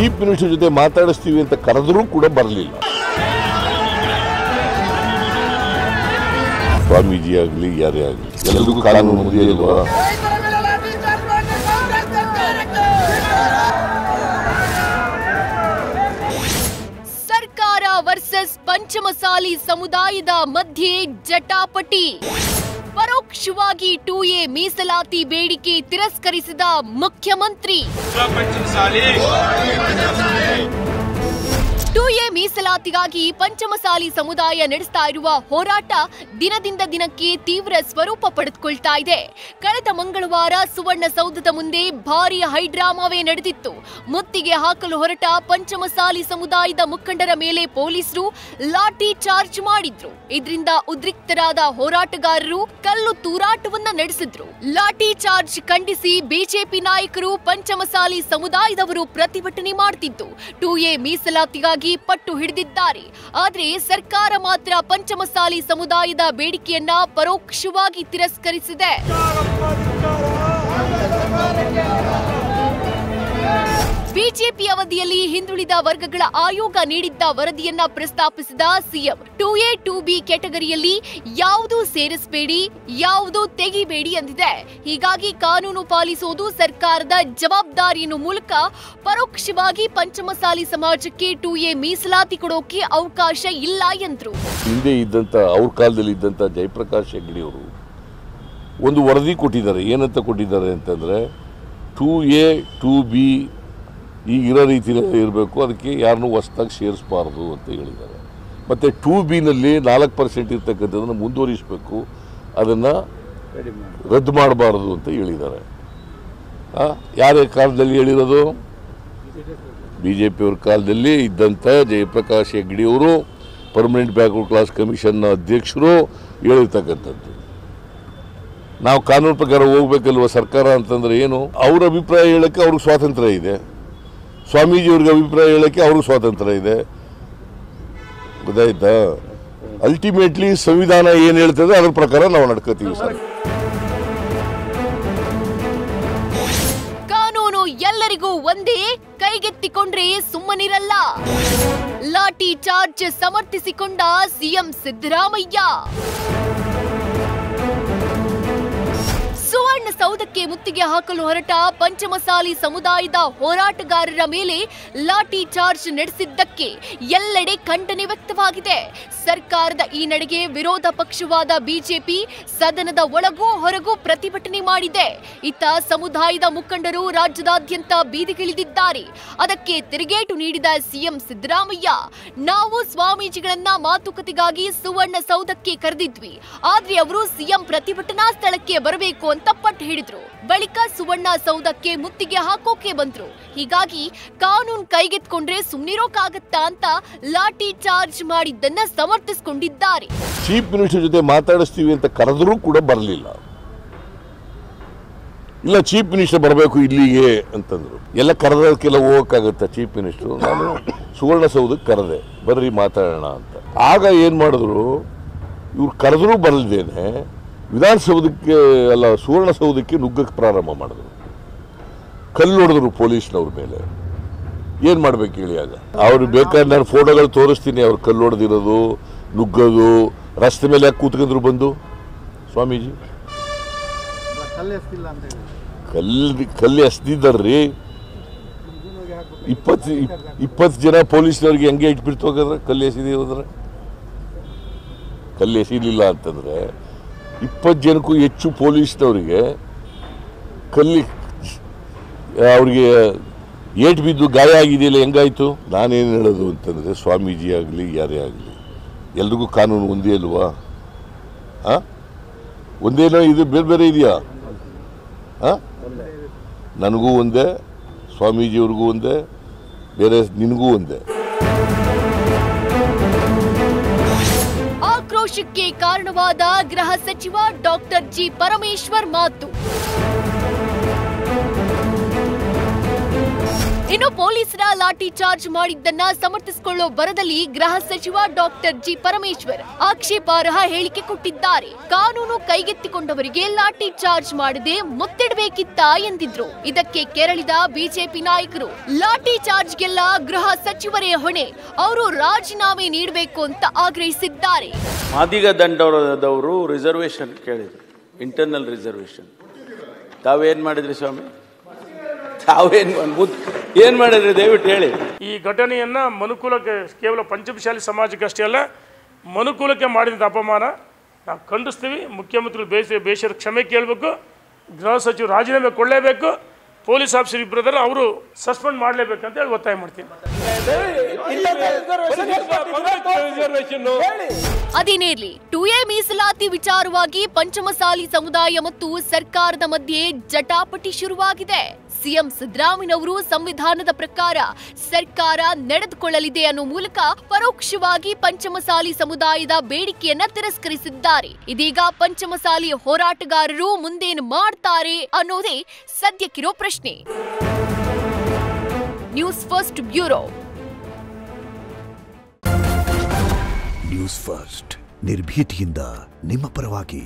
Chief minister ಜೊತೆ ಮಾತಾಡಿಸ್ತೀವಿ ಅಂತ ಕರೆದರೂ ಕೂಡ ಬರಲಿಲ್ಲ. ಸ್ವಾಮೀಜಿ ಆಗಲಿ ಯಾರೇ ಆಗಲಿ ಎಲ್ಲರಿಗೂ ಕಾನೂನು ಮುಂದೆ ಇಲ್ವಾ? ಸರ್ಕಾರ ವರ್ಸಸ್ ಪಂಚಮಸಾಲಿ ಸಮುದಾಯದ ಮಧ್ಯೆ ಜಟಾಪಟಿ. ಪರೋಕ್ಷವಾಗಿ 2A ಮೀಸಲಾತಿ ಬೇಡಿಕೆ ತಿರಸ್ಕರಿಸಿದ ಮುಖ್ಯಮಂತ್ರಿ. 2A ಮೀಸಲಾತಿಗಾಗಿ ಪಂಚಮಸಾಲಿ ಸಮುದಾಯ ನಡೆಸ್ತಾ ಇರುವ ಹೋರಾಟ ದಿನದಿಂದ ದಿನಕ್ಕೆ ತೀವ್ರ ಸ್ವರೂಪ ಪಡೆದುಕೊಳ್ತಾ ಇದೆ. ಕಳೆದ ಮಂಗಳವಾರ ಸುವರ್ಣಸೌಧದ ಮುಂದೆ ಭಾರೀ ಹೈಡ್ರಾಮಾವೇ ನಡೆದಿತ್ತು. ಮುತ್ತಿಗೆ ಹಾಕಲು ಹೊರಟ ಪಂಚಮಸಾಲಿ ಸಮುದಾಯದ ಮುಖಂಡರ ಮೇಲೆ ಪೊಲೀಸರು ಲಾಠಿ ಚಾರ್ಜ್ ಮಾಡಿದ್ರು. ಇದರಿಂದ ಉದ್ರಿಕ್ತರಾದ ಹೋರಾಟಗಾರರು ಕಲ್ಲು ತೂರಾಟವನ್ನ ನಡೆಸಿದ್ರು. ಲಾಠಿ ಚಾರ್ಜ್ ಖಂಡಿಸಿ ಬಿಜೆಪಿ ನಾಯಕರು ಪಂಚಮಸಾಲಿ ಸಮುದಾಯದವರು ಪ್ರತಿಭಟನೆ ಮಾಡುತ್ತಿದ್ದು 2A ಮೀಸಲಾತಿಗಾಗಿ ಪಟ್ಟು ಹಿಡಿದಿದ್ದಾರೆ. ಆದರೆ ಸರ್ಕಾರ ಮಾತ್ರ ಪಂಚಮಸಾಲಿ ಸಮುದಾಯದ ಬೇಡಿಕೆಯನ್ನ ಪರೋಕ್ಷವಾಗಿ ತಿರಸ್ಕರಿಸಿದೆ. ಬಿಜೆಪಿ ಅವಧಿಯಲ್ಲಿ ಹಿಂದುಳಿದ ವರ್ಗಗಳ ಆಯೋಗ ನೀಡಿದ್ದ ವರದಿಯನ್ನ ಪ್ರಸ್ತಾಪಿಸಿದ ಸಿಎಂ 2A 2B ಕ್ಯಾಟಗರಿಯಲ್ಲಿ ಯಾವುದೂ ಸೇರಿಸಬೇಡಿ, ಯಾವುದೂ ತೆಗಿಬೇಡಿ ಎಂದಿದೆ. ಹೀಗಾಗಿ ಕಾನೂನು ಪಾಲಿಸುವುದು ಸರ್ಕಾರದ ಜವಾಬ್ದಾರಿ ಎನ್ನುವ ಮೂಲಕ ಪರೋಕ್ಷವಾಗಿ ಪಂಚಮಸಾಲಿ ಸಮಾಜಕ್ಕೆ 2A ಮೀಸಲಾತಿ ಕೊಡೋಕೆ ಅವಕಾಶ ಇಲ್ಲ ಎಂದ್ರು. ಹಿಂದೆ ಇದ್ದಂತ ಅವ್ರ ಕಾಲದಲ್ಲಿ ಇದ್ದಂತ ಜಯಪ್ರಕಾಶ್ ಹೆಗ್ಡೆ ಅವರು ಒಂದು ವರದಿ ಕೊಟ್ಟಿದ್ದಾರೆ. ಏನಂತ ಕೊಟ್ಟಿದ್ದಾರೆ ಅಂತಂದ್ರೆ 2A 2B ಈಗಿರೋ ರೀತಿಯಲ್ಲಿ ಇರಬೇಕು, ಅದಕ್ಕೆ ಯಾರನ್ನೂ ಹೊಸದಾಗಿ ಸೇರಿಸಬಾರ್ದು ಅಂತ ಹೇಳಿದ್ದಾರೆ. ಮತ್ತು 2Bನಲ್ಲಿ 4% ಇರ್ತಕ್ಕಂಥದ್ದನ್ನು ಮುಂದುವರಿಸಬೇಕು, ಅದನ್ನು ರದ್ದು ಮಾಡಬಾರ್ದು ಅಂತ ಹೇಳಿದ್ದಾರೆ. ಯಾರ ಕಾಲದಲ್ಲಿ ಹೇಳಿರೋದು? BJP ಅವ್ರ ಕಾಲದಲ್ಲಿ ಇದ್ದಂಥ ಜಯಪ್ರಕಾಶ್ ಹೆಗ್ಡೆ ಅವರು ಪರ್ಮನೆಂಟ್ ಬ್ಯಾಕ್ವರ್ಡ್ ಕ್ಲಾಸ್ ಕಮಿಷನ್ನ ಅಧ್ಯಕ್ಷರು ಹೇಳಿರ್ತಕ್ಕಂಥದ್ದು. ನಾವು ಕಾನೂನು ಪ್ರಕಾರ ಹೋಗ್ಬೇಕಲ್ವ ಸರ್ಕಾರ ಅಂತಂದ್ರೆ ಏನು? ಅವ್ರ ಅಭಿಪ್ರಾಯ ಹೇಳೋಕ್ಕೆ ಅವ್ರಿಗೆ ಸ್ವಾತಂತ್ರ್ಯ ಇದೆ, ಸ್ವಾಮೀಜಿಯವ್ರಿಗೆ ಅಭಿಪ್ರಾಯ ಹೇಳೋಕ್ಕೆ ಅವ್ರಿಗೆ ಸ್ವಾತಂತ್ರ್ಯ ಇದೆ. ಗೊತ್ತಾಯ್ತಾ? ಅಲ್ಟಿಮೇಟ್ಲಿ ಸಂವಿಧಾನ ಏನು ಹೇಳ್ತದೆ ಅದ್ರ ಪ್ರಕಾರ ನಾವು ನಡ್ಕೋತೀವಿ ಸರ್. ಕಾನೂನು ಎಲ್ಲರಿಗೂ ಒಂದೇ, ಕೈಗೆತ್ತಿಕೊಂಡ್ರೆ ಸುಮ್ಮನಿರಲ್ಲ. ಲಾಠಿ ಚಾರ್ಜ್ ಸಮರ್ಥಿಸಿಕೊಂಡ ಸಿಎಂ ಸಿದ್ದರಾಮಯ್ಯ. ಸುವರ್ಣಸೌಧಕ್ಕೆ ಮುತ್ತಿಗೆ ಹಾಕಲು ಹೊರಟ ಪಂಚಮಸಾಲಿ ಸಮುದಾಯದ ಹೋರಾಟಗಾರರ ಮೇಲೆ ಲಾಠಿ ಚಾರ್ಜ್ ನಡೆಸಿದ್ದಕ್ಕೆ ಎಲ್ಲೆಡೆ ಖಂಡನೆ ವ್ಯಕ್ತವಾಗಿದೆ. ಸರ್ಕಾರದ ಈ ನಡೆಗೆ ವಿರೋಧ ಪಕ್ಷವಾದ ಬಿಜೆಪಿ ಸದನದ ಒಳಗೂ ಹೊರಗೂ ಪ್ರತಿಭಟನೆ ಮಾಡಿದೆ. ಇತ್ತ ಸಮುದಾಯದ ಮುಖಂಡರು ರಾಜ್ಯದಾದ್ಯಂತ ಬೀದಿಗಿಳಿದಿದ್ದಾರೆ. ಅದಕ್ಕೆ ತಿರುಗೇಟು ನೀಡಿದ ಸಿಎಂ ಸಿದ್ದರಾಮಯ್ಯ, ನಾವು ಸ್ವಾಮೀಜಿಗಳನ್ನ ಮಾತುಕತೆಗಾಗಿ ಸುವರ್ಣಸೌಧಕ್ಕೆ ಕರೆದಿದ್ವಿ, ಆದ್ರೆ ಅವರು ಸಿಎಂ ಪ್ರತಿಭಟನಾ ಸ್ಥಳಕ್ಕೆ ಬರಬೇಕು ಅಂತ ಪಟ್ಟು ಹಿಡಿದ್ರು. ಬಳಿಕ ಸುವರ್ಣಸೌಧಕ್ಕೆ ಮುತ್ತಿಗೆ ಹಾಕೋಕೆ ಬಂದ್ರು. ಹೀಗಾಗಿ ಕಾನೂನು ಕೈಗೆತ್ಕೊಂಡ್ರೆ ಸುಮ್ಮನಿರೋಕಾಗತ್ತಾ ಅಂತ ಲಾಠಿ ಚಾರ್ಜ್ ಮಾಡಿದ್ದನ್ನ ಸಮರ್ಥಿಸಿಕೊಂಡಿದ್ದಾರೆ. ಚೀಫ್ ಮಿನಿಸ್ಟರ್ ಜೊತೆ ಮಾತಾಡಿಸ್ತೀವಿ ಅಂತ ಕರೆದರೂ ಕೂಡ ಬರಲಿಲ್ಲ. ಇಲ್ಲ ಚೀಫ್ ಮಿನಿಸ್ಟರ್ ಬರಬೇಕು ಇಲ್ಲಿಗೆ ಅಂತಂದ್ರು. ಎಲ್ಲ ಕರೆದಕ್ಕೆಲ್ಲ ಹೋಗಕ್ಕಾಗತ್ತಾ ಚೀಫ್ ಮಿನಿಸ್ಟರ್? ನಾನು ಸುವರ್ಣಸೌಧಕ್ಕೆ ಕರೆದೆ, ಬರ್ರಿ ಮಾತಾಡೋಣ ಅಂತ. ಆಗ ಏನು ಮಾಡಿದ್ರು, ಇವ್ರು ಕರೆದ್ರೂ ಬರಲ್ದೇನೆ ವಿಧಾನಸೌಧಕ್ಕೆ ಅಲ್ಲ ಸುವರ್ಣಸೌಧಕ್ಕೆ ನುಗ್ಗಕ್ಕೆ ಪ್ರಾರಂಭ ಮಾಡಿದ್ರು. ಕಲ್ಲು ಹೊಡೆದ್ರು ಪೊಲೀಸ್ನವ್ರ ಮೇಲೆ. ಏನು ಮಾಡ್ಬೇಕು ಹೇಳಿ? ಆಗ ಅವ್ರು ಬೇಕಾದ್ರೆ ನಾನು ಫೋಟೋಗಳು ತೋರಿಸ್ತೀನಿ, ಅವ್ರು ಕಲ್ಲು ಹೊಡೆದಿರೋದು, ನುಗ್ಗೋದು. ರಸ್ತೆ ಮೇಲೆ ಯಾಕೆ ಕೂತ್ಕೊಂಡ್ರು ಬಂದು ಸ್ವಾಮೀಜಿ? ಕಲ್ಲು ಎಸ್ದಿದ್ದಾರ್ರಿ. 20 ಜನ ಪೊಲೀಸ್ನವ್ರಿಗೆ ಹೆಂಗೆ ಇಟ್ಬಿಡ್ತು ಹೋಗಿದ್ರೆ ಕಲ್ಲು ಎಸಿದಿ ಹೋದ್ರೆ? ಕಲ್ಲು ಎಸಿಲಿಲ್ಲ ಅಂತಂದ್ರೆ 20 ಜನಕ್ಕೂ ಹೆಚ್ಚು ಪೊಲೀಸ್ನವರಿಗೆ ಕಲ್ಲಿ ಅವ್ರಿಗೆ ಏಟು ಬಿದ್ದು ಗಾಯ ಆಗಿದೆಯಲ್ಲ, ಹೆಂಗಾಯ್ತು? ನಾನೇನು ಹೇಳೋದು ಅಂತಂದರೆ, ಸ್ವಾಮೀಜಿ ಆಗಲಿ ಯಾರೇ ಆಗಲಿ ಎಲ್ರಿಗೂ ಕಾನೂನು ಒಂದೇ ಅಲ್ವಾ? ಒಂದೇನೋ ಇದು ಬೇರೆ ಬೇರೆ ಇದೆಯಾ? ನನಗೂ ಒಂದೇ, ಸ್ವಾಮೀಜಿಯವ್ರಿಗೂ ಒಂದೇ, ಬೇರೆ ನಿನಗೂ ಒಂದೇ. ಆಕ್ರೋಶಕ್ಕೆ ಕಾರಣವಾದ ಗೃಹ ಸಚಿವ ಡಾಕ್ಟರ್ ಜಿ ಪರಮೇಶ್ವರ್ ಮಾತು. ಇನ್ನು ಪೊಲೀಸರ ಲಾಠಿ ಚಾರ್ಜ್ ಮಾಡಿದ್ದನ್ನ ಸಮರ್ಥಿಸಿಕೊಳ್ಳೋ ಬರದಲ್ಲಿ ಗೃಹ ಸಚಿವ ಡಾಕ್ಟರ್ ಜಿ ಪರಮೇಶ್ವರ್ ಆಕ್ಷೇಪಾರ್ಹ ಹೇಳಿಕೆ ಕೊಟ್ಟಿದ್ದಾರೆ. ಕಾನೂನು ಕೈಗೆತ್ತಿಕೊಂಡವರಿಗೆ ಲಾಠಿ ಚಾರ್ಜ್ ಮಾಡದೆ ಮುತ್ತಿಡಬೇಕಿತ್ತ ಎಂದಿದ್ರು. ಇದಕ್ಕೆ ಕೆರಳಿದ ಬಿಜೆಪಿ ನಾಯಕರು ಲಾಠಿ ಚಾರ್ಜ್ಗೆಲ್ಲ ಗೃಹ ಸಚಿವರೇ ಹೊಣೆ, ಅವರು ರಾಜೀನಾಮೆ ನೀಡಬೇಕು ಅಂತ ಆಗ್ರಹಿಸಿದ್ದಾರೆ. ಮಾದಿಗ ದಂಡದವರು ರಿಸರ್ವೇಶನ್ ಕೇಳಿದ್ರು, ಇಂಟರ್ನಲ್ ರಿಸರ್ವೇಶನ್. ತಾವೇನ್ ಮಾಡಿದ್ರಿ ಸ್ವಾಮಿ? ಏನ್ ಮಾಡಿದ್ರಿ ದಯವಿಟ್ಟು ಹೇಳಿ. ಈ ಘಟನೆಯನ್ನ ಮನುಕುಲಕ್ಕೆ, ಕೇವಲ ಪಂಚಮಶಾಲಿ ಸಮಾಜಕ್ಕೆ ಅಷ್ಟೇ ಅಲ್ಲ, ಮನುಕುಲಕ್ಕೆ ಮಾಡಿದ ಅಪಮಾನ ನಾವು ಖಂಡಿಸ್ತೀವಿ. ಮುಖ್ಯಮಂತ್ರಿ ಬೇಷರ ಕ್ಷಮೆ ಕೇಳಬೇಕು, ಗೃಹ ಸಚಿವರು ರಾಜೀನಾಮೆ ಕೊಡಲೇಬೇಕು, ಪೊಲೀಸ್ ಆಫೀಸರ್ ಇಬ್ಬರದಲ್ಲ ಅವರು ಸಸ್ಪೆಂಡ್ ಮಾಡಲೇಬೇಕಂತ ಹೇಳಿ ಒತ್ತಾಯ ಮಾಡ್ತೀನಿ. ಅದೇನೇರ್ಲಿ, 2A ಮೀಸಲಾತಿ ವಿಚಾರವಾಗಿ ಪಂಚಮಸಾಲಿ ಸಮುದಾಯ ಮತ್ತು ಸರ್ಕಾರದ ಮಧ್ಯೆ ಜಟಾಪಟಿ ಶುರುವಾಗಿದೆ. ಸಿಎಂ ಸಿದ್ದರಾಮಯ್ಯನವರು ಸಂವಿಧಾನದ ಪ್ರಕಾರ ಸರ್ಕಾರ ನಡೆದುಕೊಳ್ಳಲಿದೆ ಅನ್ನೋ ಮೂಲಕ ಪರೋಕ್ಷವಾಗಿ ಪಂಚಮಸಾಲಿ ಸಮುದಾಯದ ಬೇಡಿಕೆಯನ್ನ ತಿರಸ್ಕರಿಸಿದ್ದಾರೆ. ಇದೀಗ ಪಂಚಮಸಾಲಿ ಹೋರಾಟಗಾರರು ಮುಂದೇನು ಮಾಡ್ತಾರೆ ಅನ್ನೋದೇ ಸದ್ಯಕ್ಕಿರೋ ಪ್ರಶ್ನೆ. News first bureau. News first ನಿರ್ಭೀತಿಯಿಂದ ನಿಮ್ಮ ಪರವಾಗಿ.